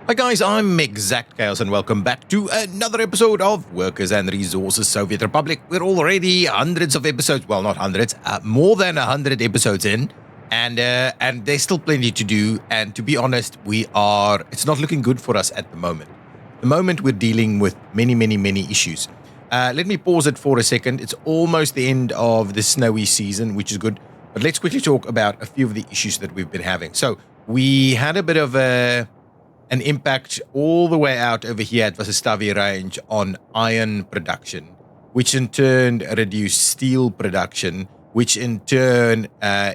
Hi guys, I'm ExactChaos and welcome back to another episode of Workers and Resources Soviet Republic. We're already hundreds of episodes, well not hundreds, more than 100 episodes in, and there's still plenty to do, and to be honest, it's not looking good for us at the moment. At the moment we're dealing with many issues. Let me pause it for a second. It's almost the end of the snowy season, which is good, but let's quickly talk about a few of the issues that we've been having. So we had a bit of an impact all the way out over here at Vasastavi range on iron production, which in turn reduced steel production, which in turn,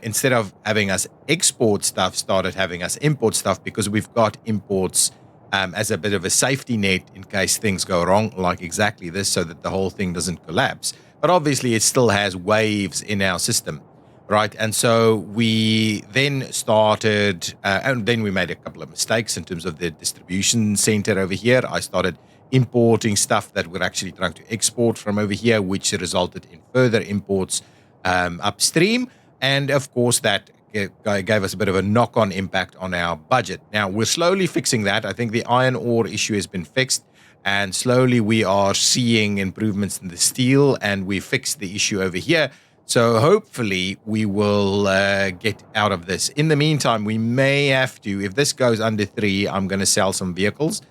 instead of having us export stuff, started having us import stuff because we've got imports as a bit of a safety net in case things go wrong, like exactly this, so that the whole thing doesn't collapse. But obviously it still has waves in our system. Right, and so we then started, and then we made a couple of mistakes in terms of the distribution center over here. I started importing stuff that we're actually trying to export from over here, which resulted in further imports upstream. And of course, that gave us a bit of a knock-on impact on our budget. Now, we're slowly fixing that. I think the iron ore issue has been fixed, and slowly we are seeing improvements in the steel, and we fixed the issue over here. So hopefully we will get out of this. In the meantime, we may have to, if this goes under 3, I'm going to sell some vehicles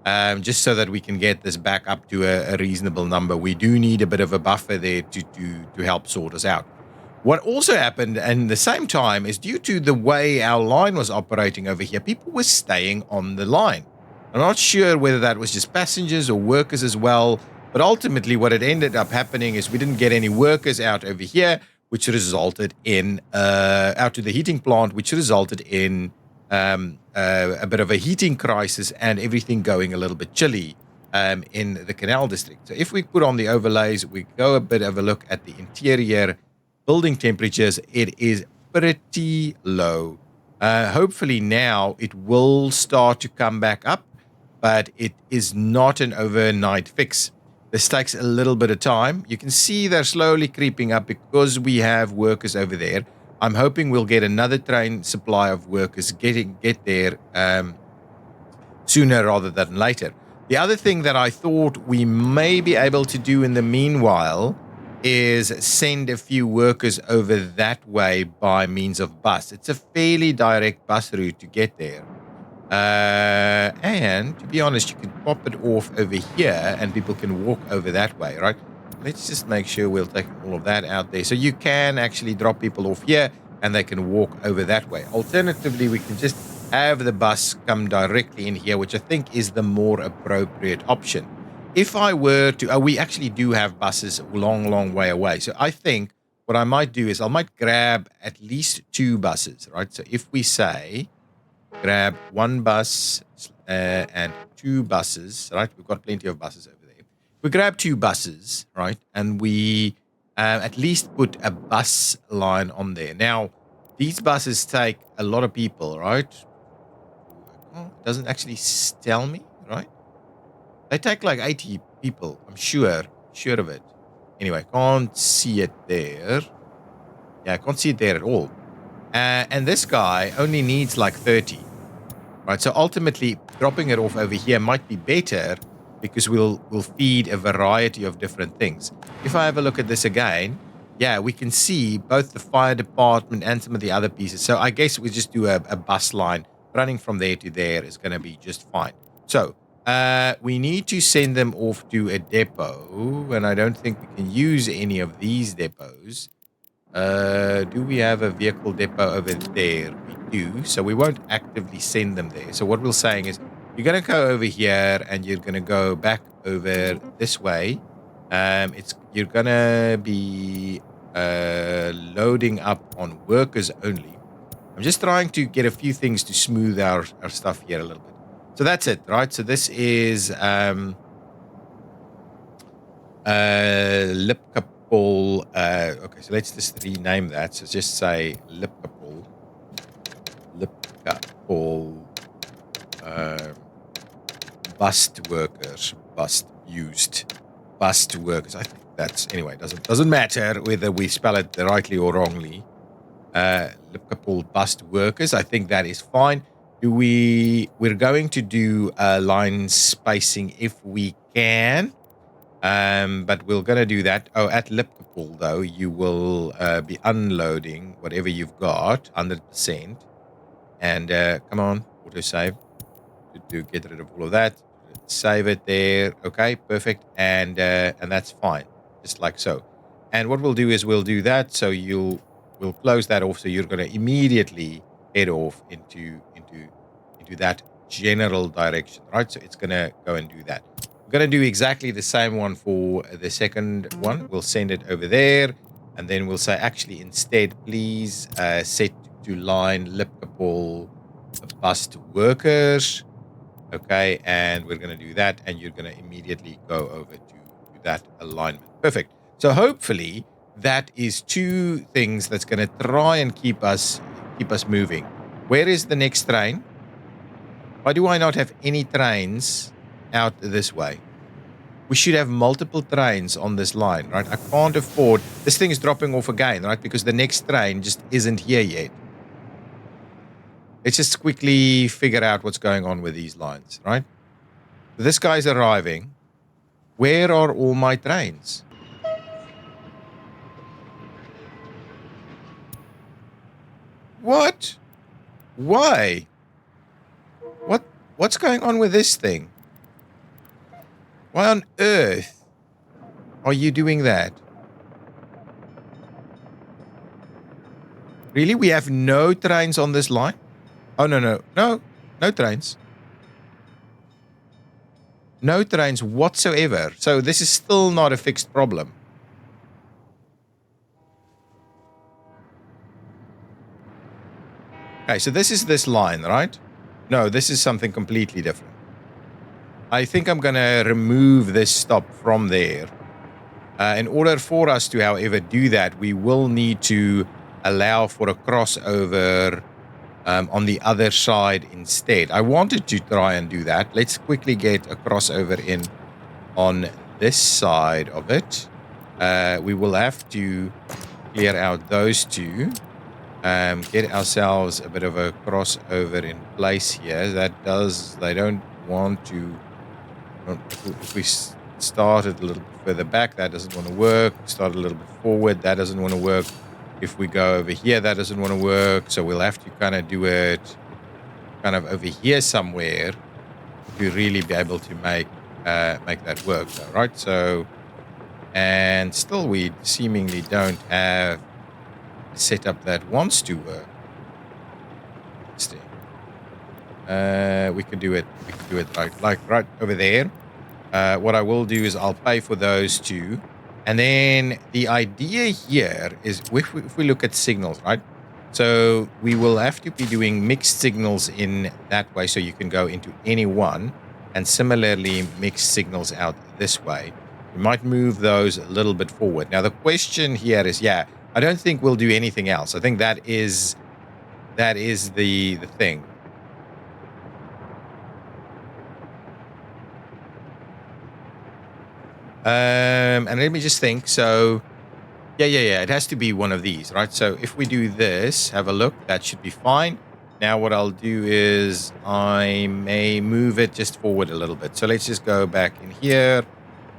just so that we can get this back up to a reasonable number. We do need a bit of a buffer there to help sort us out. What also happened at the same time is due to the way our line was operating over here, people were staying on the line. I'm not sure whether that was just passengers or workers as well. But ultimately, what it ended up happening is we didn't get any workers out over here, which resulted in out to the heating plant, which resulted in a bit of a heating crisis and everything going a little bit chilly in the canal district. So if we put on the overlays, we go a bit of a look at the interior building temperatures. It is pretty low. Hopefully now it will start to come back up, but it is not an overnight fix. This takes a little bit of time. You can see they're slowly creeping up because we have workers over there. I'm hoping we'll get another train supply of workers get there sooner rather than later. The other thing that I thought we may be able to do in the meanwhile is send a few workers over that way by means of bus. It's a fairly direct bus route to get there. And to be honest, you can pop it off over here and people can walk over that way, right? Let's just make sure we'll take all of that out there. So you can actually drop people off here and they can walk over that way. Alternatively, we can just have the bus come directly in here, which I think is the more appropriate option. If I were to, we actually do have buses a long way away. So I think what I might do is I might grab at least 2 buses, right? So if we say grab 1 bus and 2 buses, right? We've got plenty of buses over there. We grab 2 buses, right? And we at least put a bus line on there. Now, these buses take a lot of people, right? Oh, it doesn't actually tell me, right? They take like 80 people, I'm sure of it. Anyway, can't see it there. Yeah, I can't see it there at all. And this guy only needs like 30. Right, so ultimately, dropping it off over here might be better because we'll feed a variety of different things. If I have a look at this again, yeah, we can see both the fire department and some of the other pieces. So I guess we just do a bus line running from there to there is going to be just fine. So we need to send them off to a depot, and I don't think we can use any of these depots. Do we have a vehicle depot over there? We do, so we won't actively send them there. So what we're saying is you're going to go over here and you're going to go back over this way. You're going to be loading up on workers only. I'm just trying to get a few things to smooth our stuff here a little bit. So that's it, right? So this is Lipkap. Okay, so let's just rename that. So just say Lipkapol, bust workers, bust workers. I think that's, anyway, doesn't matter whether we spell it rightly or wrongly. Lipkapol bust workers. I think that is fine. we're going to do line spacing if we can. But we're going to do that. Oh, at Liverpool, though, you will be unloading whatever you've got, 100%. And come on, autosave to get rid of all of that. Save it there. Okay, perfect. And that's fine, just like so. And what we'll do is we'll do that. So we'll close that off. So you're going to immediately head off into that general direction, right? So it's going to go and do that. We're going to do exactly the same one for the second one. We'll send it over there, and then we'll say, actually, instead, please set to line Liverpool bust workers. Okay, and we're going to do that, and you're going to immediately go over to that alignment. Perfect. So hopefully that is two things that's going to try and keep us moving. Where is the next train? Why do I not have any trains out this way? We should have multiple trains on this line, right? I can't afford... This thing is dropping off again, right? Because the next train just isn't here yet. Let's just quickly figure out what's going on with these lines, right? This guy's arriving. Where are all my trains? What? Why? What's going on with this thing? Why on earth are you doing that? Really? We have no trains on this line? Oh, no trains. No trains whatsoever. So this is still not a fixed problem. Okay, so this is this line, right? No, this is something completely different. I think I'm going to remove this stop from there. In order for us to, however, do that, we will need to allow for a crossover on the other side instead. I wanted to try and do that. Let's quickly get a crossover in on this side of it. We will have to clear out those two. Get ourselves a bit of a crossover in place here. They don't want to... If we start it a little bit further back, that doesn't want to work. Start a little bit forward, that doesn't want to work. If we go over here, that doesn't want to work. So we'll have to kind of do it kind of over here somewhere to really be able to make that work, though, right? So, and still we seemingly don't have a setup that wants to work. Interesting. We can do it right over there. What I will do is I'll pay for those two. And then the idea here is if we look at signals, right? So we will have to be doing mixed signals in that way, so you can go into any one, and similarly mixed signals out this way. We might move those a little bit forward. Now the question here is, I don't think we'll do anything else. I think that is the thing. And let me just think. So, yeah. It has to be one of these, right? So if we do this, have a look, that should be fine. Now what I'll do is I may move it just forward a little bit. So let's just go back in here.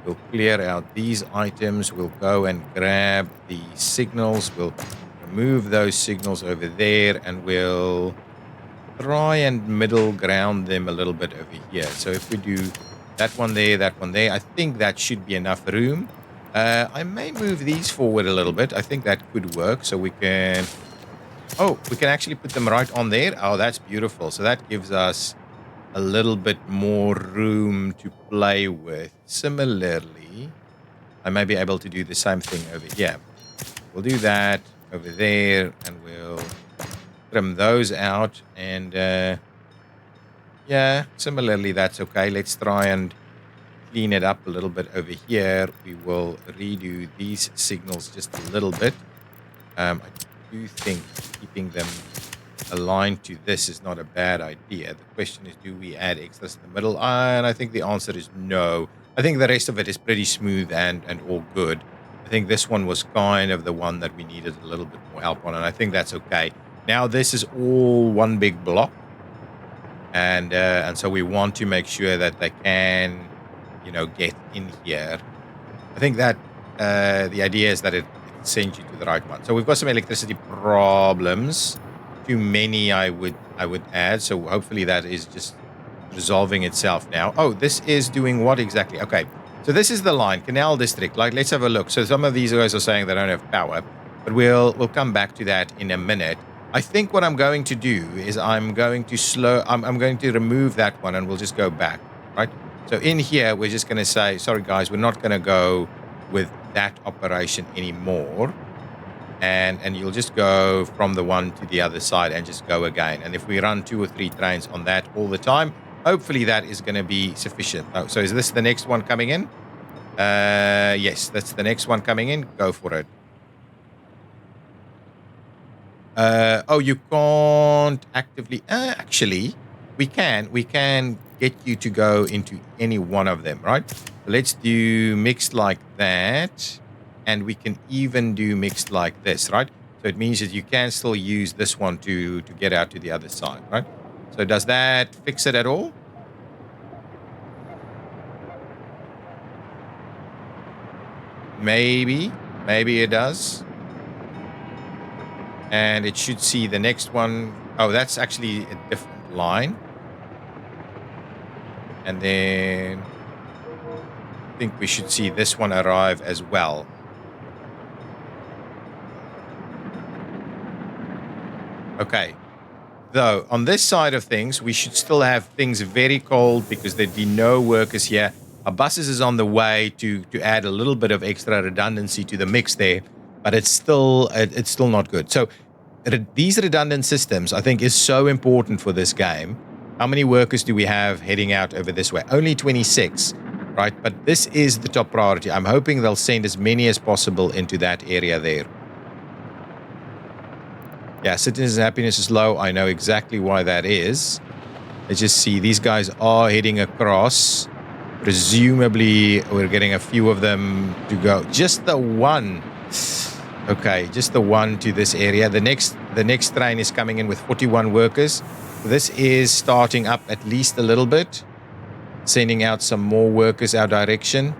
We'll clear out these items. We'll go and grab the signals. We'll remove those signals over there, and we'll try and middle ground them a little bit over here. So if we do that one there, I think that should be enough room. I may move these forward a little bit. I think that could work. So we can actually put them right on there. Oh, that's beautiful. So that gives us a little bit more room to play with. Similarly, I may be able to do the same thing over here. We'll do that over there, and we'll trim those out. And similarly, that's okay. Let's try and clean it up a little bit over here. We will redo these signals just a little bit. I do think keeping them aligned to this is not a bad idea. The question is, do we add extras in the middle? And I think the answer is no. I think the rest of it is pretty smooth and all good. I think this one was kind of the one that we needed a little bit more help on, and I think that's okay. Now this is all one big block. and so we want to make sure that they can, get in here. I think that the idea is that it sends you to the right one. So we've got some electricity problems. Too many, I would add. So hopefully that is just resolving itself now. Oh, this is doing what exactly? Okay, so this is the line, Canal District. Like, let's have a look. So some of these guys are saying they don't have power, but we'll come back to that in a minute. I think what I'm going to do is I'm going to remove that one and we'll just go back, right? So in here, we're just going to say, sorry guys, we're not going to go with that operation anymore. And you'll just go from the one to the other side and just go again. And if we run 2 or 3 trains on that all the time, hopefully that is going to be sufficient. Oh, so is this the next one coming in? Yes, that's the next one coming in. Go for it. Oh, you can't actively... actually, we can get you to go into any one of them, right? So let's do mixed like that. And we can even do mixed like this, right? So it means that you can still use this one to get out to the other side, right? So does that fix it at all? Maybe it does. And it should see the next one. Oh, that's actually a different line. And then I think we should see this one arrive as well. Okay. Though, on this side of things, we should still have things very cold because there'd be no workers here. Our buses is on the way to add a little bit of extra redundancy to the mix there, but it's still not good. So these redundant systems, I think, is so important for this game. How many workers do we have heading out over this way? Only 26, right? But this is the top priority. I'm hoping they'll send as many as possible into that area there. Yeah, citizens' happiness is low. I know exactly why that is. Let's just see. These guys are heading across. Presumably, we're getting a few of them to go. Just the one. Okay, just the one to this area. The next train is coming in with 41 workers. This is starting up at least a little bit. Sending out some more workers our direction.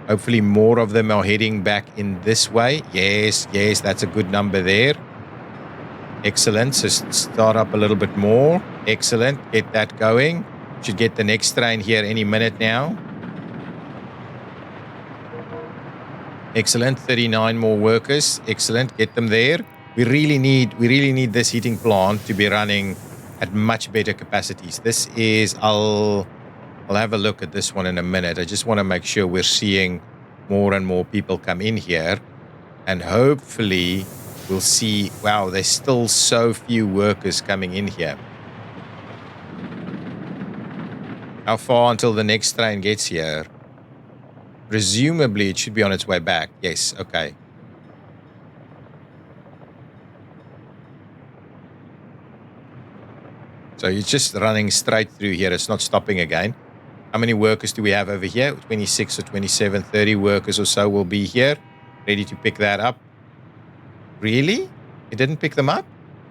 Hopefully more of them are heading back in this way. Yes, that's a good number there. Excellent. So start up a little bit more. Excellent. Get that going. Should get the next train here any minute now. Excellent. 39 more workers. Excellent. Get them there. We really need this heating plant to be running at much better capacities. This is, I'll have a look at this one in a minute. I just want to make sure we're seeing more and more people come in here. And hopefully we'll see, wow, there's still so few workers coming in here. How far until the next train gets here? Presumably it should be on its way back. Yes, okay. So it's just running straight through here. It's not stopping again. How many workers do we have over here? 26 or 27, 30 workers or so will be here. Ready to pick that up. Really? It didn't pick them up?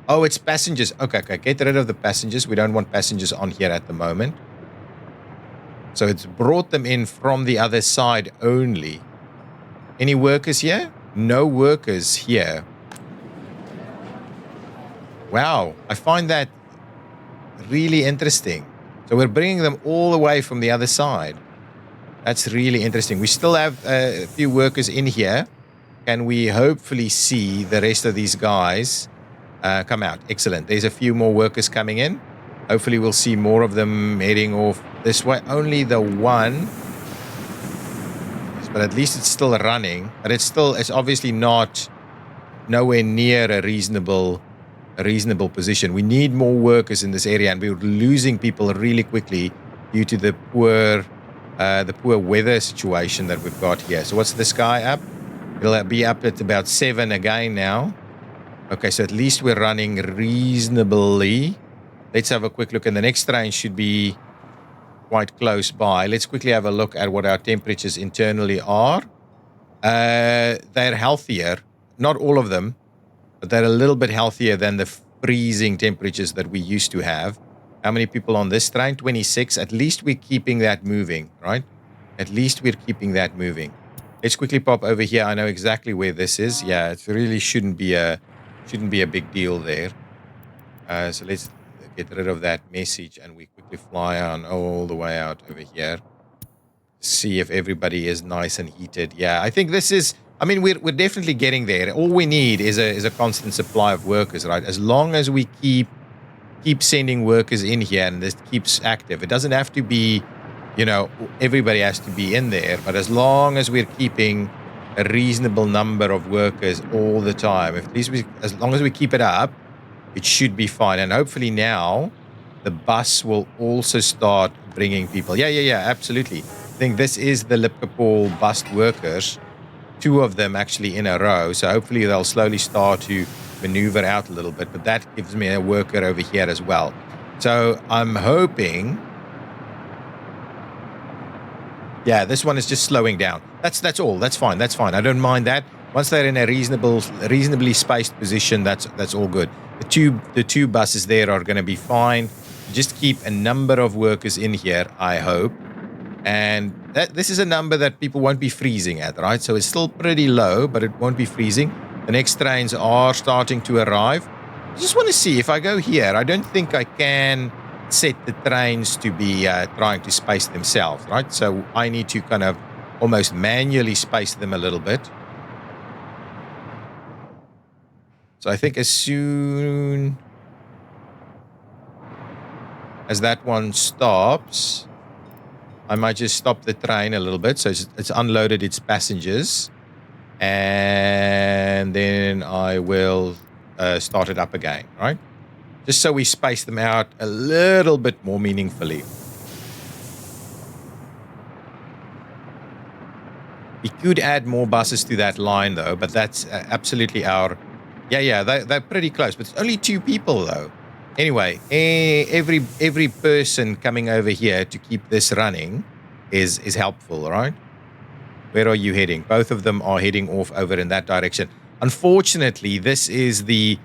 Oh, it's passengers. Okay. Get rid of the passengers. We don't want passengers on here at the moment. So it's brought them in from the other side only. Any workers here? No workers here. Wow. I find that really interesting. So we're bringing them all the way from the other side. That's really interesting. We still have a few workers in here. Can we hopefully see the rest of these guys come out? Excellent. There's a few more workers coming in. Hopefully we'll see more of them heading off this way. Only the one. But at least it's still running. But it's obviously nowhere near a reasonable position. We need more workers in this area, and we're losing people really quickly due to the poor weather situation that we've got here. So what's this guy up? It'll be up at about 7 again now. Okay, so at least we're running reasonably. Let's have a quick look, and the next train should be quite close by. Let's quickly have a look at what our temperatures internally are. They're healthier. Not all of them, but they're a little bit healthier than the freezing temperatures that we used to have. How many people on this train? 26. At least we're keeping that moving, right? At least we're keeping that moving. Let's quickly pop over here. I know exactly where this is. Yeah, it really shouldn't be a big deal there. So let's get rid of that message and we quickly fly on all the way out over here. See if everybody is nice and heated. Yeah, I think this is. I mean, we're definitely getting there. All we need is a constant supply of workers, right? As long as we keep sending workers in here and this keeps active. It doesn't have to be, everybody has to be in there, but as long as we're keeping a reasonable number of workers all the time, as long as we keep it up, it should be fine. And hopefully now the bus will also start bringing people. Yeah, absolutely. I think this is the Lipkapol bus workers, 2 of them actually in a row. So hopefully they'll slowly start to maneuver out a little bit, but that gives me a worker over here as well. So I'm hoping, yeah, this one is just slowing down. That's all. That's fine. I don't mind that. Once they're in a reasonably spaced position, that's all good. The two buses there are going to be fine. Just keep a number of workers in here, I hope. And this is a number that people won't be freezing at, right? So it's still pretty low, but it won't be freezing. The next trains are starting to arrive. I just want to see if I go here. I don't think I can set the trains to be trying to space themselves, right? So I need to kind of almost manually space them a little bit. So I think as soon as that one stops, I might just stop the train a little bit. So it's unloaded its passengers. And then I will start it up again, right? Just so we space them out a little bit more meaningfully. We could add more buses to that line, though, but that's absolutely our... Yeah, they're pretty close, but it's only 2 people, though. Anyway, every person coming over here to keep this running is helpful, right? Where are you heading? Both of them are heading off over in that direction. Unfortunately, this is the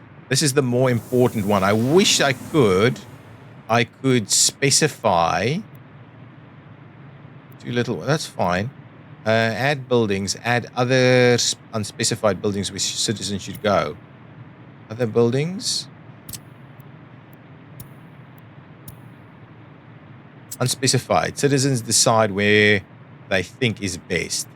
more important one. I wish I could specify too little. That's fine. Add buildings. Add other unspecified buildings which citizens should go. Other buildings. Unspecified. Citizens decide where they think is best.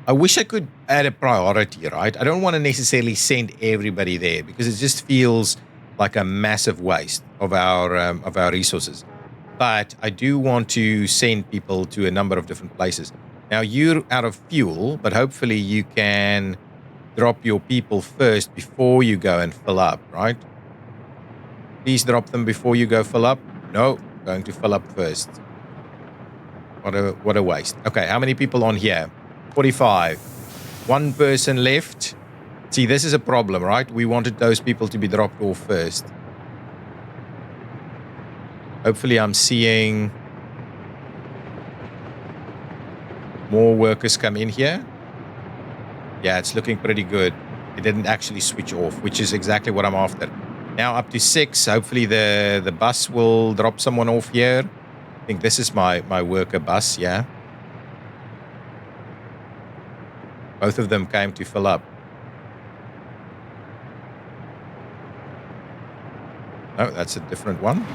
I wish I could add a priority, right? I don't want to necessarily send everybody there because it just feels like a massive waste of our resources. But I do want to send people to a number of different places. Now you're out of fuel, but hopefully you can drop your people first before you go and fill up, right? Please drop them before you go fill up. No, going to fill up first. What a waste. Okay, how many people on here? 45. 1 person left. See, this is a problem, right? We wanted those people to be dropped off first. Hopefully I'm seeing more workers come in here. Yeah, it's looking pretty good. It didn't actually switch off, which is exactly what I'm after. Now up to 6. Hopefully the bus will drop someone off here. I think this is my worker bus, yeah. Both of them came to fill up. No, that's a different one.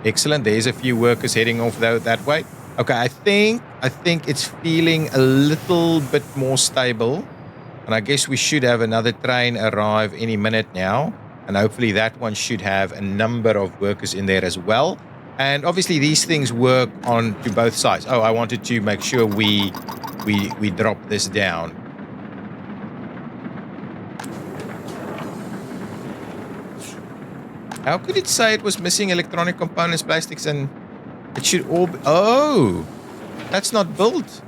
Excellent. There's a few workers heading off that way. Okay, I think it's feeling a little bit more stable. And I guess we should have another train arrive any minute now. And hopefully that one should have a number of workers in there as well. And obviously these things work on to both sides. Oh, I wanted to make sure we drop this down. How could it say it was missing electronic components, plastics, and it should all be... Oh, that's not built.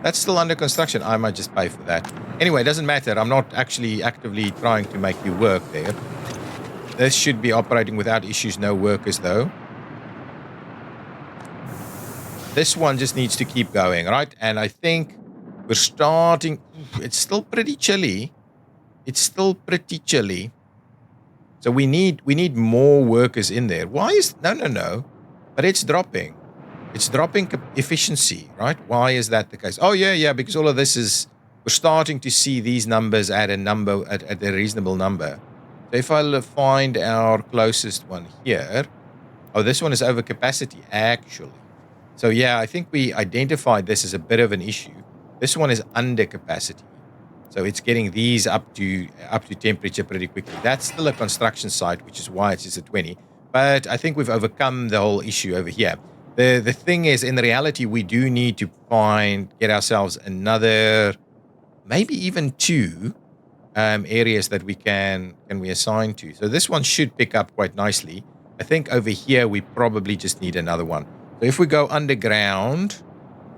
That's still under construction. I might just pay for that. Anyway, it doesn't matter. I'm not actually actively trying to make you work there. This should be operating without issues. No workers, though. This one just needs to keep going, right? And I think we're starting... It's still pretty chilly. It's still pretty chilly. So we need more workers in there. Why is no? But it's dropping. It's dropping efficiency, right? Why is that the case? Oh yeah, because all of this is we're starting to see these numbers at a reasonable number. So if I find our closest one here, oh, this one is over capacity actually. So yeah, I think we identified this as a bit of an issue. This one is under capacity. So it's getting these up to temperature pretty quickly. That's still a construction site, which is why it's just a 20. But I think we've overcome the whole issue over here. The thing is, in reality, we do need to get ourselves another, maybe even two areas that we can assign to. So this one should pick up quite nicely. I think over here we probably just need another one. So if we go underground,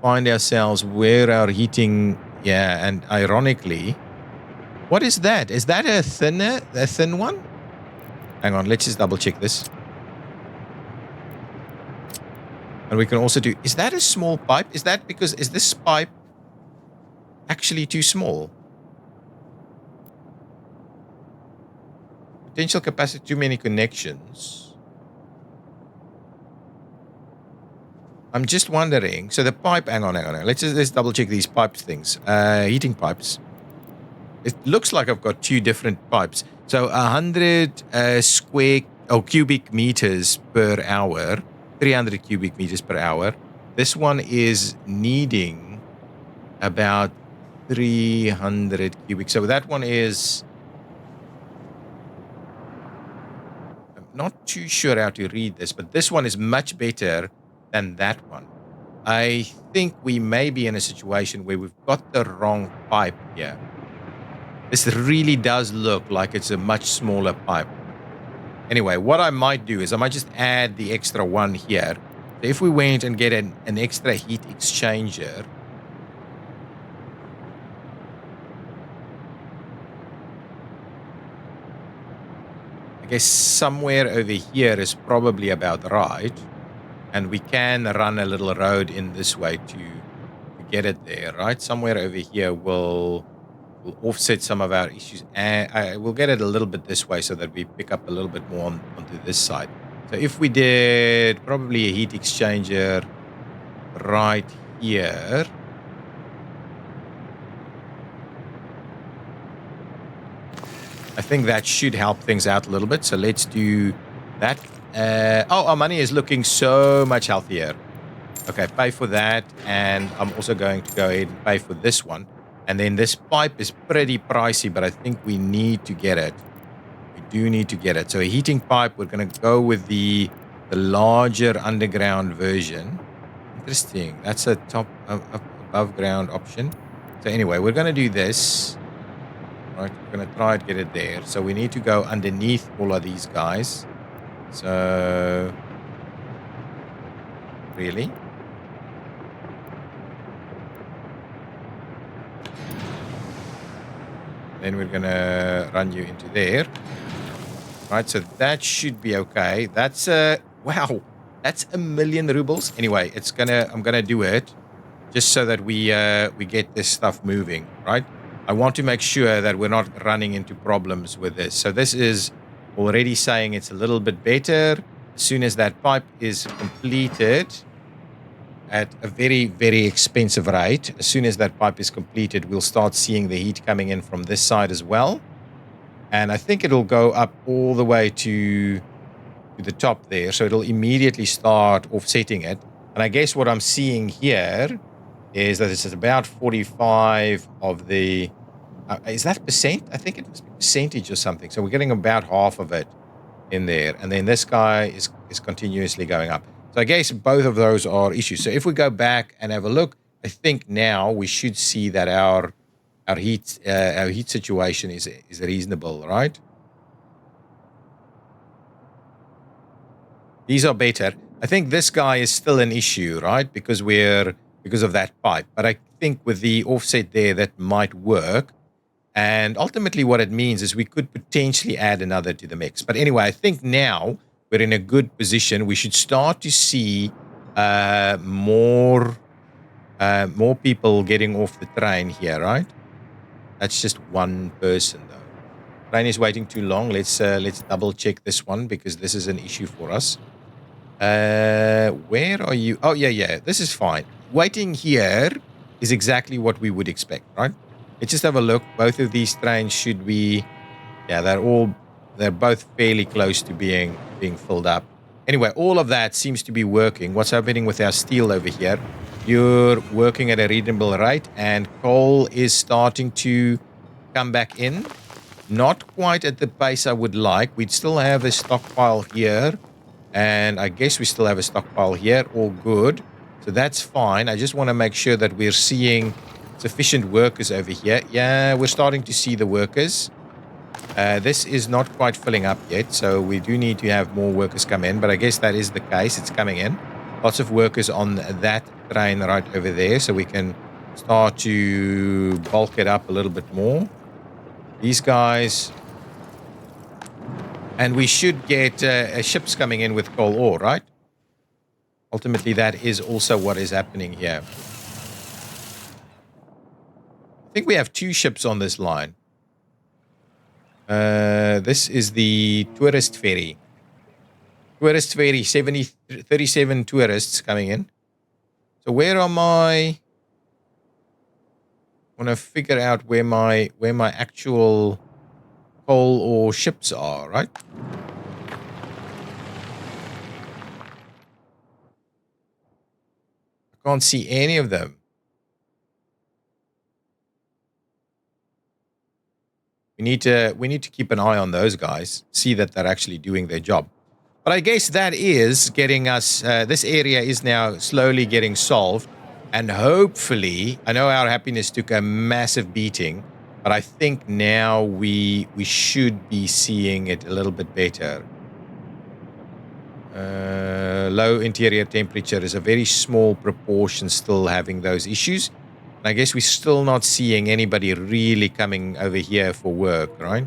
find ourselves where our heating, yeah, and ironically, what is that? Is that a thin one? Hang on, let's just double check this. And we can also do, is that a small pipe? Is this pipe actually too small? Potential capacity, too many connections. I'm just wondering. So the pipe, hang on. Let's double check these pipes things. Heating pipes. It looks like I've got two different pipes. So 100 cubic meters per hour, 300 cubic meters per hour. This one is needing about 300 cubic. So that one is, I'm not too sure how to read this, but this one is much better than that one. I think we may be in a situation where we've got the wrong pipe here. This really does look like it's a much smaller pipe. Anyway, what I might do is I might just add the extra one here. So if we went and get an extra heat exchanger, I guess somewhere over here is probably about right. And we can run a little road in this way to get it there, right? Somewhere over here will offset some of our issues. And we'll get it a little bit this way so that we pick up a little bit more onto this side. So if we did probably a heat exchanger right here. I think that should help things out a little bit. So let's do that. Our money is looking so much healthier. Okay, pay for that. And I'm also going to go ahead and pay for this one. And then this pipe is pretty pricey, but I think we need to get it. We do need to get it. So a heating pipe, we're going to go with the larger underground version. Interesting. That's a top above ground option. So anyway, we're going to do this. Right, we're going to try to get it there. So we need to go underneath all of these guys. So, really? Then we're going to run you into there. Right, so that should be okay. That's, wow, that's 1,000,000 rubles. Anyway, I'm going to do it just so that we get this stuff moving, right? I want to make sure that we're not running into problems with this. So this is already saying it's a little bit better. As soon as that pipe is completed at a very, very expensive rate, as soon as that pipe is completed, we'll start seeing the heat coming in from this side as well. And I think it'll go up all the way to the top there. So it'll immediately start offsetting it. And I guess what I'm seeing here is that it's about 45 of the, is that percent? I think it must be percentage or something. So we're getting about half of it in there. And then this guy is continuously going up. So I guess both of those are issues. So if we go back and have a look, I think now we should see that our heat situation is reasonable, right? These are better. I think this guy is still an issue, right? Because of that pipe. But I think with the offset there, that might work. And ultimately what it means is we could potentially add another to the mix. But anyway, I think now we're in a good position. We should start to see more people getting off the train here, right? That's just one person, though. Train is waiting too long. Let's double check this one because this is an issue for us. Where are you? Oh, yeah. This is fine. Waiting here is exactly what we would expect, right? Let's just have a look. Both of these trains should be, yeah, they're both fairly close to being filled up. Anyway, all of that seems to be working. What's happening with our steel over here? You're working at a reasonable rate, and coal is starting to come back in. Not quite at the pace I would like. We'd still have a stockpile here. And I guess we still have a stockpile here. All good. So that's fine. I just want to make sure that we're seeing sufficient workers over here. Yeah, we're starting to see the workers. This is not quite filling up yet, so we do need to have more workers come in. But I guess that is the case. It's coming in. Lots of workers on that train right over there, so we can start to bulk it up a little bit more. These guys... And we should get ships coming in with coal ore, right? Ultimately, that is also what is happening here. I think we have 2 ships on this line. This is the tourist ferry. Tourist ferry, 37 tourists coming in. So where am I? I want to figure out where my actual coal or ships are, right? I can't see any of them. We need to keep an eye on those guys, see that they're actually doing their job. But I guess that is getting us, this area is now slowly getting solved. And hopefully, I know our happiness took a massive beating, but I think now we should be seeing it a little bit better. Low interior temperature is a very small proportion still having those issues. And I guess we're still not seeing anybody really coming over here for work, right?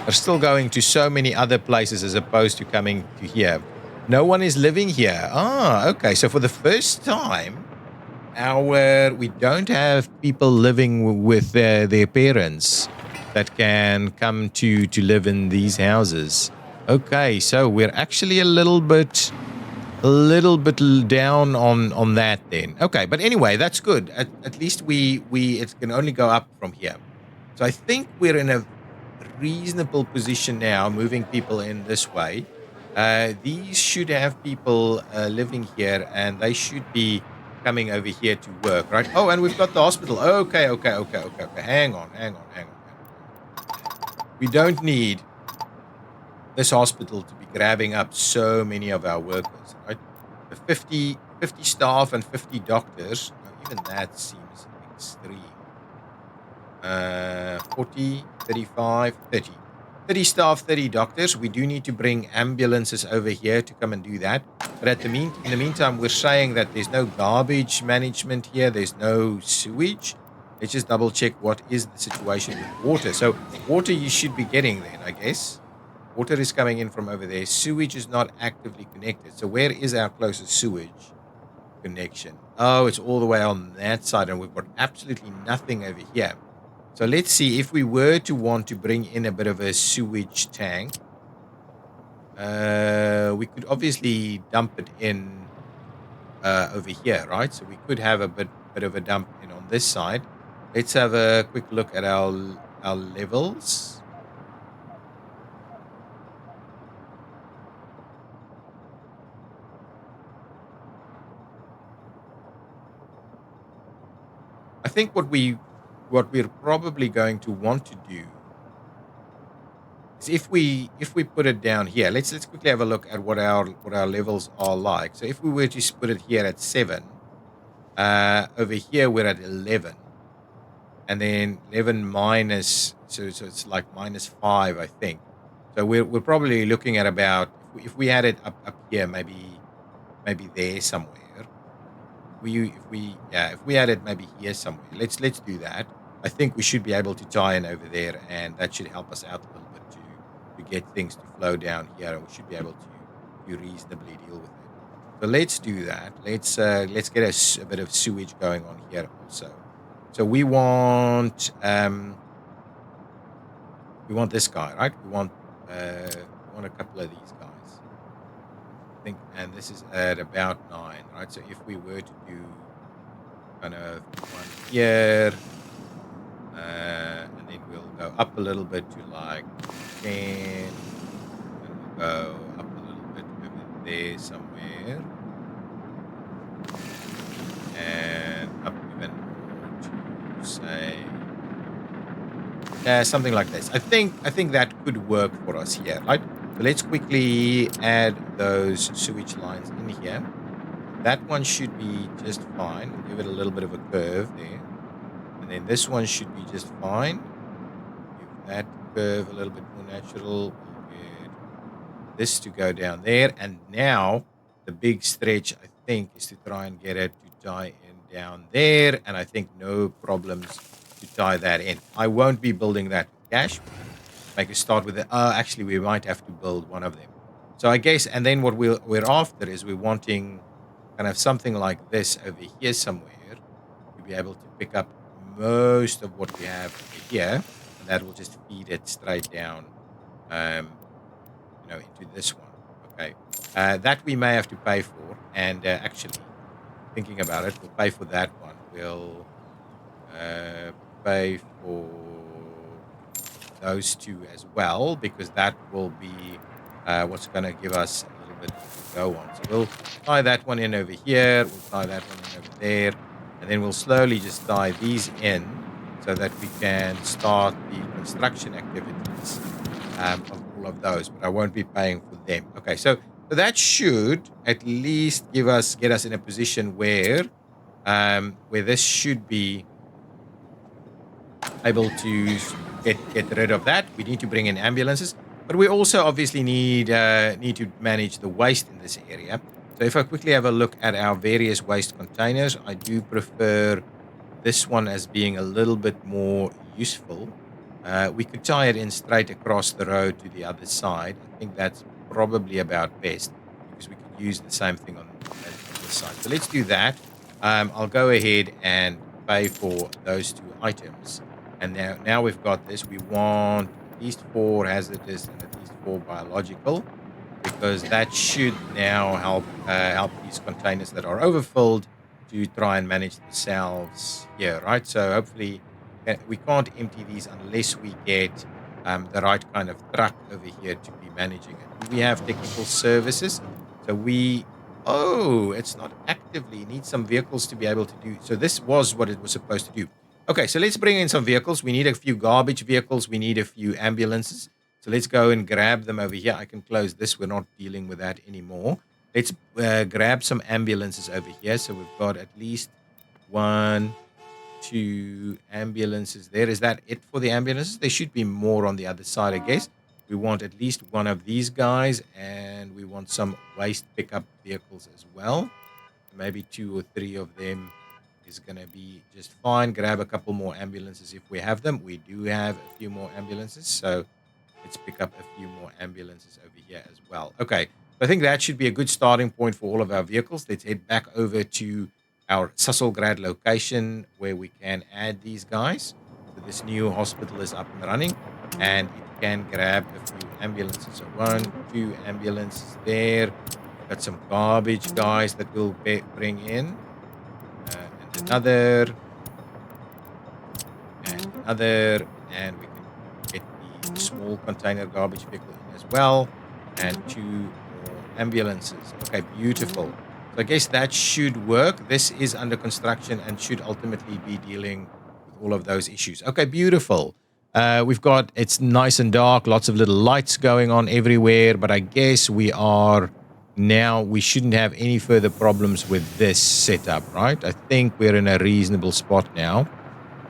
They're still going to so many other places as opposed to coming to here. No one is living here. Ah, okay. So for the first time, we don't have people living with their parents that can come to live in these houses. Okay, so we're actually a little bit down on that then. Okay, but anyway, that's good. At least it can only go up from here. So I think we're in a reasonable position now, moving people in this way. These should have people living here, and they should be coming over here to work, right? Oh, and we've got the hospital. Okay. Hang on. We don't need this hospital to be grabbing up so many of our workers, right? The 50 staff and 50 doctors, even that seems extreme. 40, 35, 30. 30 staff, 30 doctors. We do need to bring ambulances over here to come and do that. But in the meantime, we're saying that there's no garbage management here. There's no sewage. Let's just double check what is the situation with water. So water you should be getting then, I guess. Water is coming in from over there. Sewage is not actively connected. So where is our closest sewage connection? Oh, it's all the way on that side, and we've got absolutely nothing over here. So let's see if we were to want to bring in a bit of a sewage tank. We could obviously dump it in over here, right? So we could have a bit of a dump in on this side. Let's have a quick look at our levels. I think what we're probably going to want to do is if we put it down here, let's quickly have a look at what our levels are like. So if we were to put it here at 7, over here we're at 11, and then 11 minus, so it's like -5, I think. So we're probably looking at about, if we had it up here, maybe there somewhere. If we had it maybe here somewhere, let's do that. I think we should be able to tie in over there, and that should help us out a little bit to get things to flow down here, and we should be able to reasonably deal with it. So let's do that. Let's get a bit of sewage going on here also. So we want this guy, right? We want a couple of these guys. I think, and this is at about 9, right? So if we were to do kind of one here, and then we'll go up a little bit to like 10, and we'll go up a little bit over there somewhere, and up even more to say something like this. I think that could work for us here, right? So let's quickly add those sewage lines in here. That one should be just fine. Give it a little bit of a curve there. And then this one should be just fine. Give that curve a little bit more natural. We'll get this to go down there. And now the big stretch, I think, is to try and get it to tie in down there. And I think no problems to tie that in. I won't be building that with cash. Make a start with it. Actually, we might have to build one of them. So I guess, and then what we're after is we're wanting kind of something like this over here somewhere to be able to pick up most of what we have over here, and that will just feed it straight down, into this one. Okay, that we may have to pay for, and actually, thinking about it, we'll pay for that one. We'll pay for those two as well, because that will be what's going to give us a little bit to go on. So we'll tie that one in over here, we'll tie that one in over there, and then we'll slowly just tie these in so that we can start the construction activities of all of those, but I won't be paying for them. Okay, so that should at least get us in a position where this should be able to get rid of that. We need to bring in ambulances, but we also obviously need to manage the waste in this area. So if I quickly have a look at our various waste containers, I do prefer this one as being a little bit more useful. We could tie it in straight across the road to the other side. I think that's probably about best, because we could use the same thing on this side. So let's do that. I'll go ahead and pay for those two items. And now we've got this. We want at least 4 hazardous and at least 4 biological, because that should now help these containers that are overfilled to try and manage themselves here, right? So hopefully we can't empty these unless we get the right kind of truck over here to be managing it. We have technical services, so it's not actively. Need some vehicles to be able to do. So this was what it was supposed to do. Okay, so let's bring in some vehicles. We need a few garbage vehicles. We need a few ambulances. So let's go and grab them over here. I can close this. We're not dealing with that anymore. Let's grab some ambulances over here. So we've got at least 1, 2 ambulances there. Is that it for the ambulances? There should be more on the other side, I guess. We want at least 1 of these guys, and we want some waste pickup vehicles as well. Maybe 2 or 3 of them is going to be just fine. Grab a couple more ambulances if we have them. We do have a few more ambulances, so let's pick up a few more ambulances over here as well. Okay, so I think that should be a good starting point for all of our vehicles. Let's head back over to our Sasselgrad location where we can add these guys. So this new hospital is up and running, and it can grab a few ambulances. So 1, 2 ambulances there. Got some garbage guys that we'll bring in. And another, and we can get the small container garbage vehicle in as well, and 2 more ambulances. Okay, beautiful. So I guess that should work. This is under construction and should ultimately be dealing with all of those issues. Okay, beautiful. It's nice and dark, lots of little lights going on everywhere, but I guess we shouldn't have any further problems with this setup, right? I think we're in a reasonable spot now.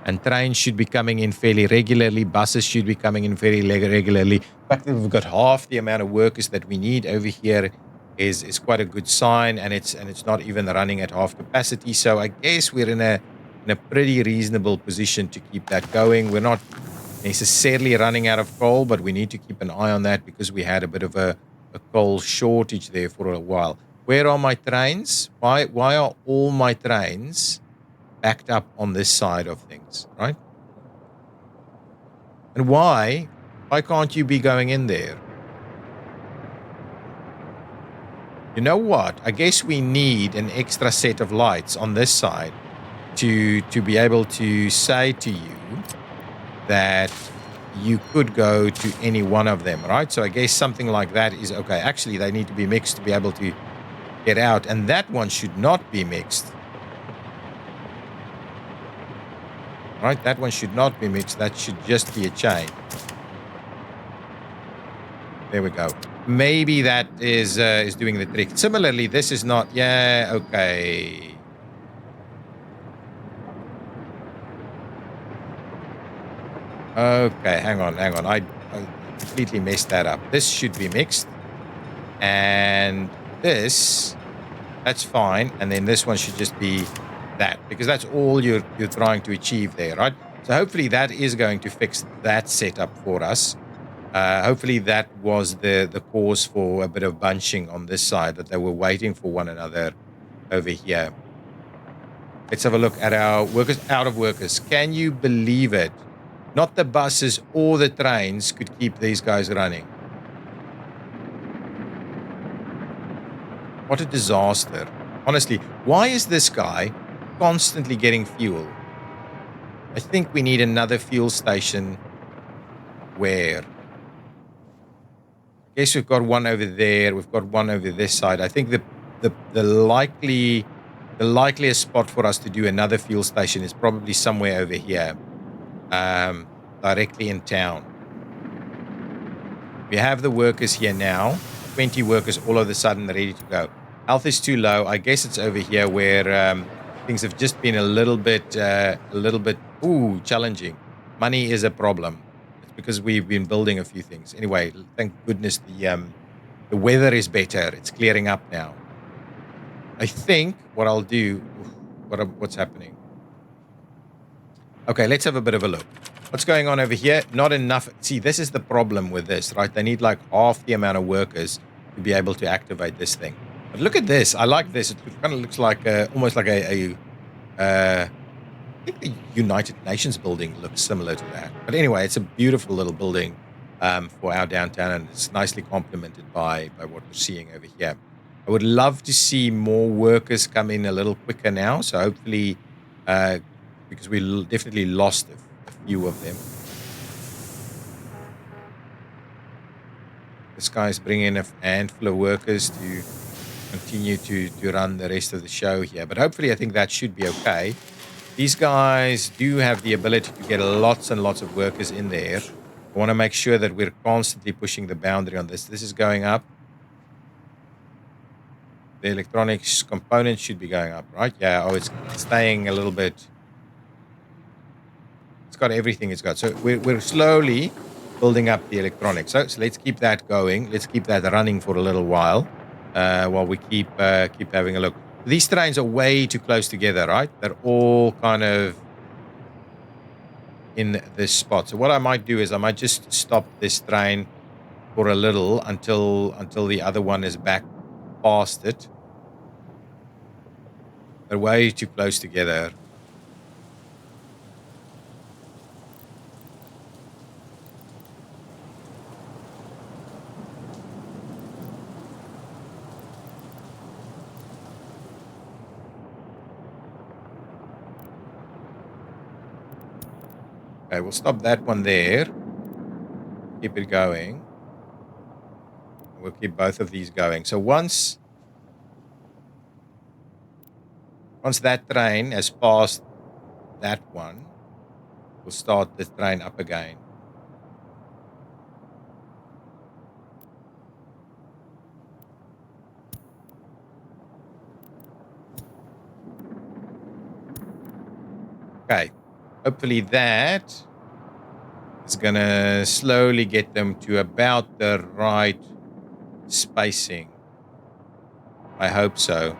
And trains should be coming in fairly regularly. Buses should be coming in very regularly. The fact that we've got half the amount of workers that we need over here is quite a good sign, and it's not even running at half capacity. So I guess we're in a pretty reasonable position to keep that going. We're not necessarily running out of coal, but we need to keep an eye on that because we had a bit of a coal shortage there for a while. Where are my trains? Why are all my trains backed up on this side of things, right? And why can't you be going in there? You know what? I guess we need an extra set of lights on this side to be able to say to you that you could go to any one of them, right? So I guess something like that is okay. Actually, they need to be mixed to be able to get out, and that one should not be mixed. Right? That one should not be mixed. That should just be a chain. There we go. Maybe that is doing the trick. Similarly, this is not. Yeah, okay. Okay, hang on. I completely messed that up. This should be mixed. And that's fine. And then this one should just be that, because that's all you're trying to achieve there, right? So hopefully that is going to fix that setup for us. Hopefully that was the cause for a bit of bunching on this side, that they were waiting for one another over here. Let's have a look at our workers. Out of workers. Can you believe it? Not the buses or the trains could keep these guys running. What a disaster. Honestly, why is this guy constantly getting fuel? I think we need another fuel station. Where? I guess we've got one over there. We've got one over this side. I think the likeliest spot for us to do another fuel station is probably somewhere over here, directly in town. We have the workers here now. 20 workers all of a sudden ready to go. Health is too low. I guess it's over here where things have just been a little bit challenging. Money is a problem. It's because we've been building a few things. Anyway, thank goodness the weather is better. It's clearing up now. I think what I'll do. What's happening? Okay, let's have a bit of a look. What's going on over here? Not enough. See, this is the problem with this, right? They need like half the amount of workers to be able to activate this thing. But look at this. I like this. It kind of looks like almost like I think the United Nations building looks similar to that. But anyway, it's a beautiful little building for our downtown, and it's nicely complemented by what we're seeing over here. I would love to see more workers come in a little quicker now. So hopefully, because we definitely lost a few of them. This guy's bringing in a handful of workers to continue to run the rest of the show here. But hopefully, I think that should be okay. These guys do have the ability to get lots and lots of workers in there. I want to make sure that we're constantly pushing the boundary on this. This is going up. The electronics component should be going up, right? Yeah, oh, it's staying a little bit. It's got everything it's got. So we're slowly building up the electronics. So let's keep that going. Let's keep that running for a little while we keep having a look. These trains are way too close together, right? They're all kind of in this spot. So what I might do is I might just stop this train for a little until the other one is back past it. They're way too close together. Okay, we'll stop that one there. Keep it going. We'll keep both of these going. So once that train has passed that one, we'll start the train up again. Okay. Hopefully that is going to slowly get them to about the right spacing. I hope so.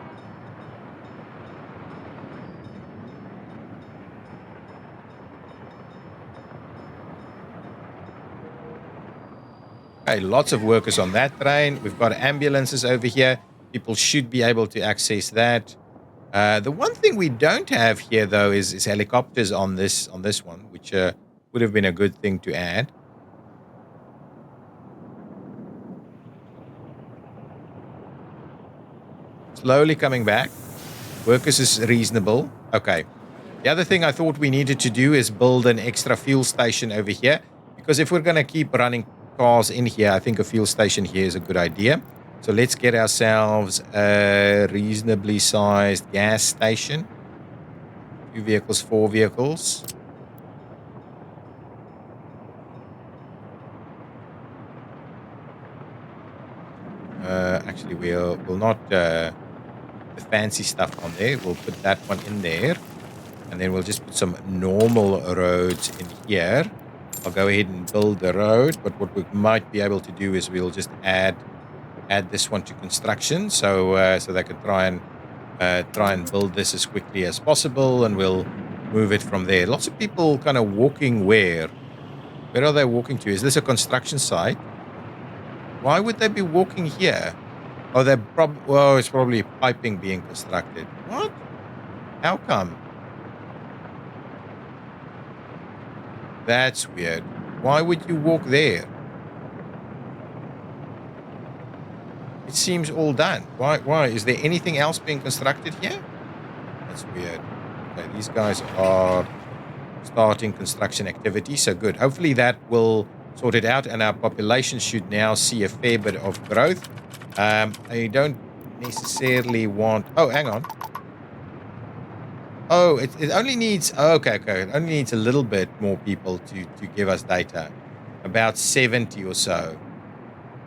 Okay, lots of workers on that train. We've got ambulances over here. People should be able to access that. The one thing we don't have here, though, is helicopters on this one, which would have been a good thing to add. Slowly coming back. Workers is reasonable. Okay. The other thing I thought we needed to do is build an extra fuel station over here, because if we're going to keep running cars in here, I think a fuel station here is a good idea. So let's get ourselves a reasonably sized gas station. 2 vehicles, 4 vehicles. Actually, we'll not the fancy stuff on there. We'll put that one in there. And then we'll just put some normal roads in here. I'll go ahead and build the road. But what we might be able to do is we'll just add this one to construction. So they can try and build this as quickly as possible. And we'll move it from there. Lots of people kind of walking where? Where are they walking to? Is this a construction site? Why would they be walking here? Oh, it's probably piping being constructed. What? How come? That's weird. Why would you walk there? It seems all done. Why? Is there anything else being constructed here? That's weird. Okay, these guys are starting construction activity, so good. Hopefully that will sort it out, and our population should now see a fair bit of growth. I don't necessarily want... Oh, hang on. Oh, it only needs... Oh, okay. It only needs a little bit more people to give us data. About 70 or so.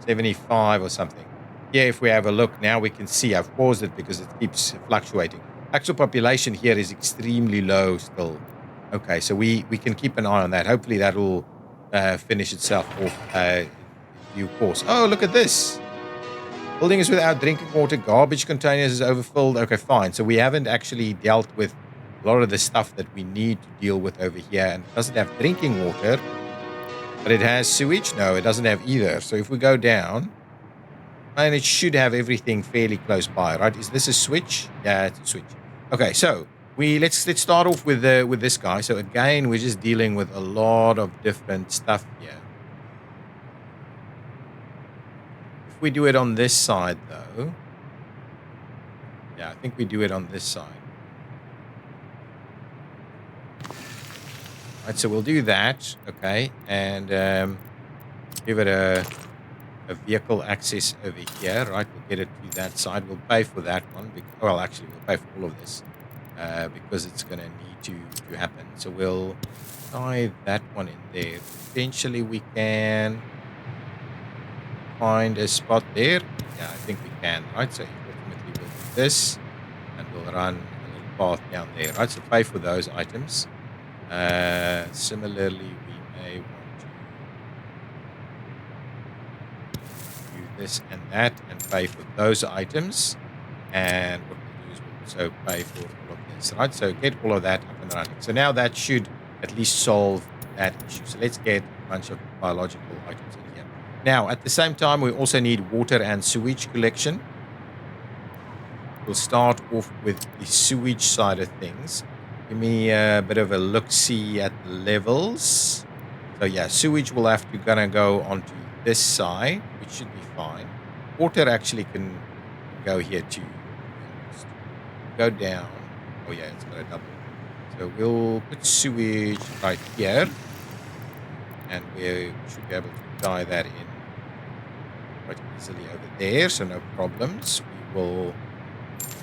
75 or something. Yeah, if we have a look now, we can see. I've paused it because it keeps fluctuating. Actual population here is extremely low still. Okay, so we can keep an eye on that. Hopefully that will finish itself off in due course. Oh, look at this. Building is without drinking water. Garbage containers is overfilled. Okay, fine. So we haven't actually dealt with a lot of the stuff that we need to deal with over here. And it doesn't have drinking water, but it has sewage. No, it doesn't have either. So if we go down, and it should have everything fairly close by, right? Is this a switch? Yeah, it's a switch. Okay, so let's start off with this guy. So again, we're just dealing with a lot of different stuff here. If we do it on this side, though, yeah, I think we do it on this side. Right, so we'll do that, okay, and give it a vehicle access over here, right? We'll get it to that side. We'll pay for that one. Well, actually, we'll pay for all of this because it's going to need to happen. So we'll tie that one in there. Potentially, we can find a spot there. Yeah, I think we can, right? So ultimately, we'll do this, and we'll run a little path down there, right? So pay for those items. Similarly, we may want to do this and that and pay for those items. And what we'll do is we'll also pay for all of this, right? So get all of that up and running. So now that should at least solve that issue. So let's get a bunch of biological items in here. Now, at the same time, we also need water and sewage collection. We'll start off with the sewage side of things. Give me a bit of a look-see at the levels. So yeah, sewage will have to gonna go onto this side, which should be fine. Water actually can go here too. Go down. Oh yeah, it's gonna double. So we'll put sewage right here, and we should be able to tie that in quite easily over there. So no problems. We will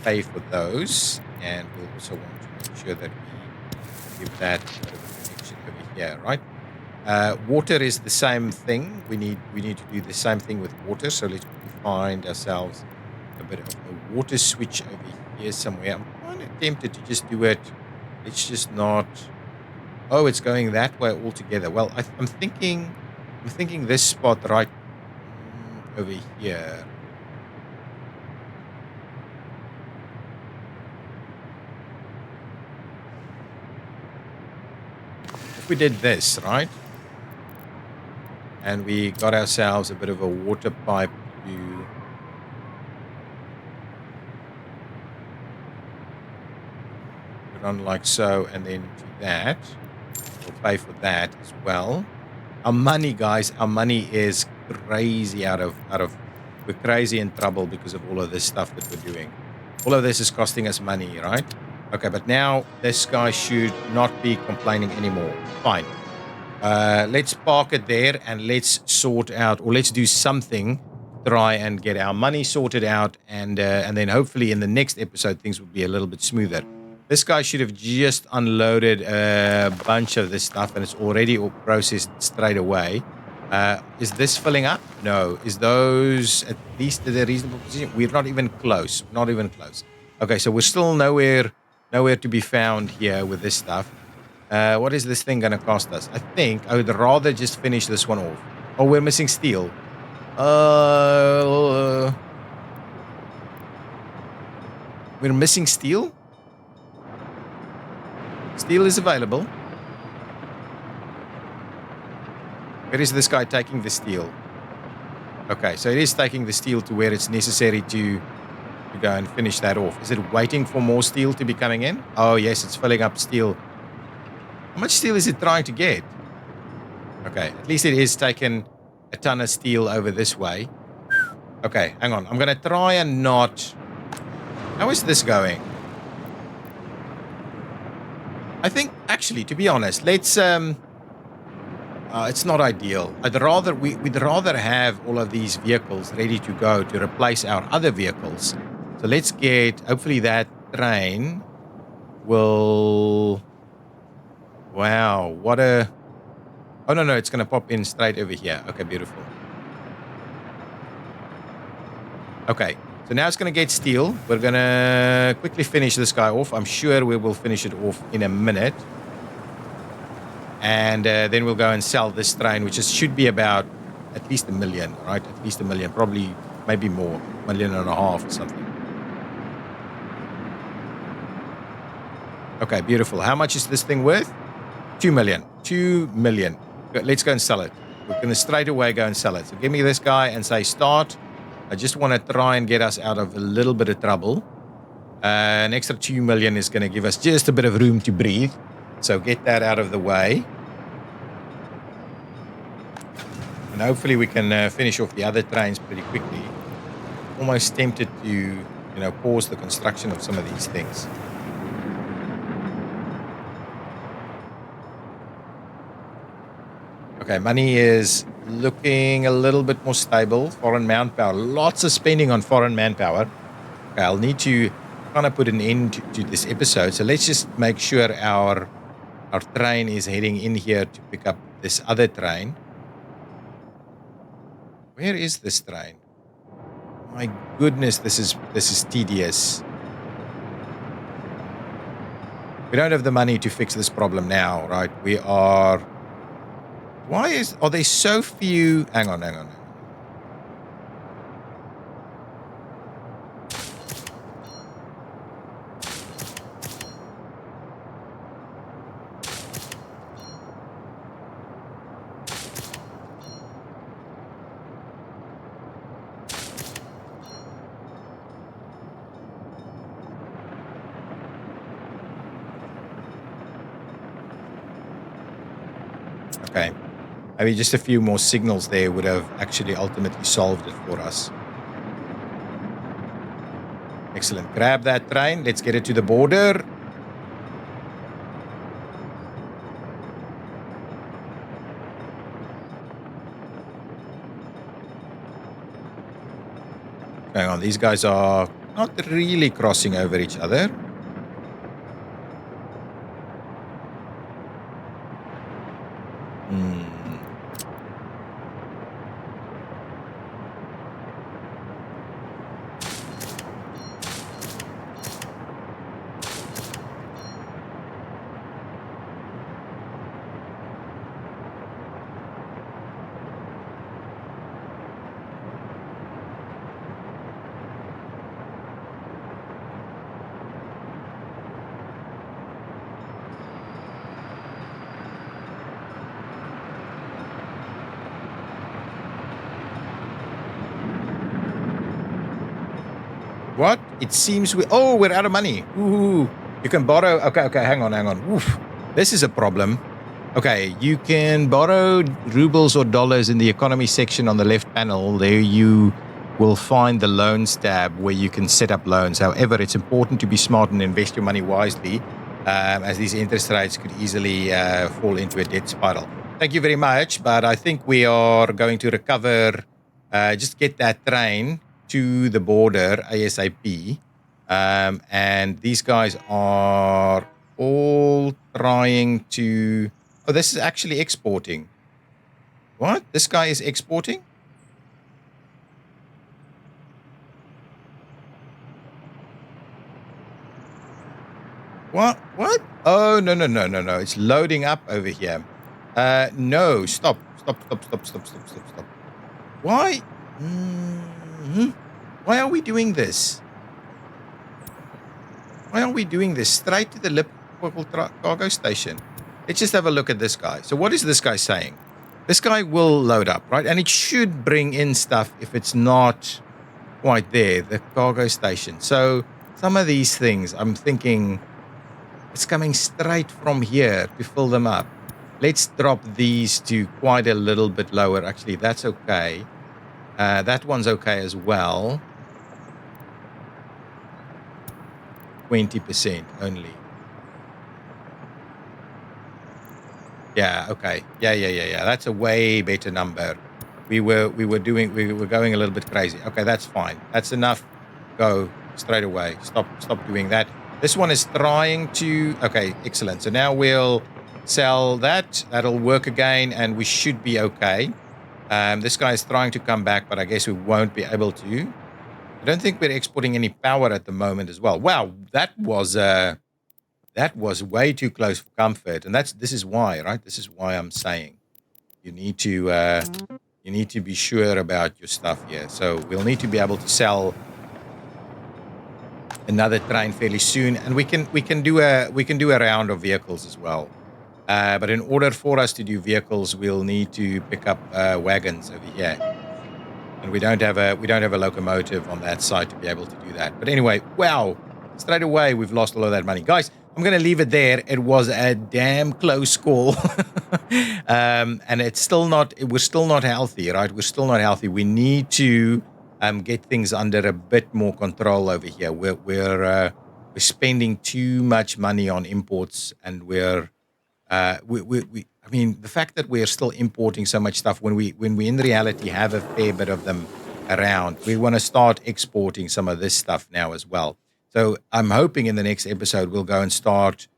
pay for those, and we'll also want to make sure that we give that a bit of a connection over here, right? Water is the same thing. We need to do the same thing with water. So let's find ourselves a bit of a water switch over here somewhere. I'm kind of tempted to just do it. Let's just not. Oh, it's going that way altogether. Well, I'm thinking this spot right over here. We did this, right? And we got ourselves a bit of a water pipe to Put it on like so, and then to that. We'll pay for that as well. Our money, guys, our money is crazy we're crazy in trouble because of all of this stuff that we're doing. All of this is costing us money, right? Okay, but now this guy should not be complaining anymore. Fine. Let's park it there and let's sort out, or let's do something, try and get our money sorted out, and then hopefully in the next episode things will be a little bit smoother. This guy should have just unloaded a bunch of this stuff, and it's already all processed straight away. Is this filling up? No. Is those at least at a reasonable position? We're not even close. Not even close. Okay, so we're still nowhere to be found here with this stuff. What is this thing going to cost us? I think I would rather just finish this one off. Oh, we're missing steel. We're missing steel? Steel is available. Where is this guy taking the steel? Okay, so it is taking the steel to where it's necessary to go and finish that off. Is it waiting for more steel to be coming in? Oh, yes, it's filling up steel. How much steel is it trying to get? Okay, at least it is taking a ton of steel over this way. Okay, hang on. I'm going to try and not... How is this going? I think, actually, to be honest, let's... it's not ideal. We'd rather have all of these vehicles ready to go to replace our other vehicles. So let's get... Hopefully that train will... Wow, what a... Oh, no, it's going to pop in straight over here. Okay, beautiful. Okay, so now it's going to get steel. We're going to quickly finish this guy off. I'm sure we will finish it off in a minute. And then we'll go and sell this train, which should be about at least 1 million, right? At least 1 million, probably maybe more, 1.5 million or something. Okay, beautiful. How much is this thing worth? 2 million. 2 million. Let's go and sell it. We're going to straight away go and sell it. So give me this guy and say start. I just want to try and get us out of a little bit of trouble. An extra 2 million is going to give us just a bit of room to breathe. So get that out of the way. And hopefully we can finish off the other trains pretty quickly. Almost tempted to, pause the construction of some of these things. Okay, money is looking a little bit more stable. Foreign manpower. Lots of spending on foreign manpower. Okay, I'll need to kind of put an end to this episode. So let's just make sure our train is heading in here to pick up this other train. Where is this train? My goodness, this is tedious. We don't have the money to fix this problem now, right? We are... Are there so few... Hang on. Okay. Maybe just a few more signals there would have actually ultimately solved it for us. Excellent. Grab that train. Let's get it to the border. Hang on. These guys are not really crossing over each other. What? It seems we're out of money. Ooh. You can borrow. Okay, hang on. Oof. This is a problem. Okay, you can borrow rubles or dollars in the economy section on the left panel. There you will find the loans tab where you can set up loans. However, it's important to be smart and invest your money wisely, as these interest rates could easily fall into a debt spiral. Thank you very much, but I think we are going to recover, just get that train to the border ASAP. And these guys are all trying to... Oh, this is actually exporting. What? This guy is exporting? What? Oh, no. It's loading up over here. No, stop. Why? Why are we doing this? Why are we doing this? Straight to the Liverpool cargo station. Let's just have a look at this guy. So what is this guy saying? This guy will load up, right? And it should bring in stuff if it's not quite there, the cargo station. So some of these things, I'm thinking it's coming straight from here to fill them up. Let's drop these to quite a little bit lower. Actually, that's okay. That one's okay as well. 20% only. Yeah, okay. Yeah. That's a way better number. We were going a little bit crazy. Okay, that's fine. That's enough. Go straight away. Stop doing that. This one is trying to... Okay, excellent. So now we'll sell that. That'll work again, and we should be okay. This guy is trying to come back, but I guess we won't be able to. I don't think we're exporting any power at the moment as well. Wow, that was way too close for comfort, and this is why, right? This is why I'm saying you need to be sure about your stuff here. So we'll need to be able to sell another train fairly soon, and we can do a round of vehicles as well. But in order for us to do vehicles, we'll need to pick up wagons over here. And we don't have a locomotive on that side to be able to do that. But anyway, wow, straight away we've lost all of that money. Guys, I'm going to leave it there. It was a damn close call. And we're still not healthy, right? We're still not healthy. We need to get things under a bit more control over here. We're spending too much money on imports, and I mean, the fact that we're still importing so much stuff when we in reality have a fair bit of them around, we want to start exporting some of this stuff now as well. So I'm hoping in the next episode we'll go and start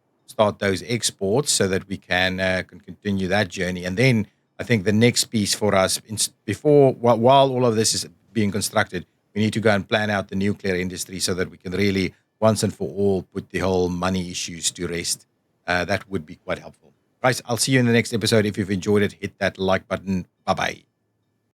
those exports so that we can continue that journey. And then I think the next piece for us, while all of this is being constructed, we need to go and plan out the nuclear industry so that we can really once and for all put the whole money issues to rest. That would be quite helpful. Guys, I'll see you in the next episode. If you've enjoyed it, hit that like button. Bye-bye.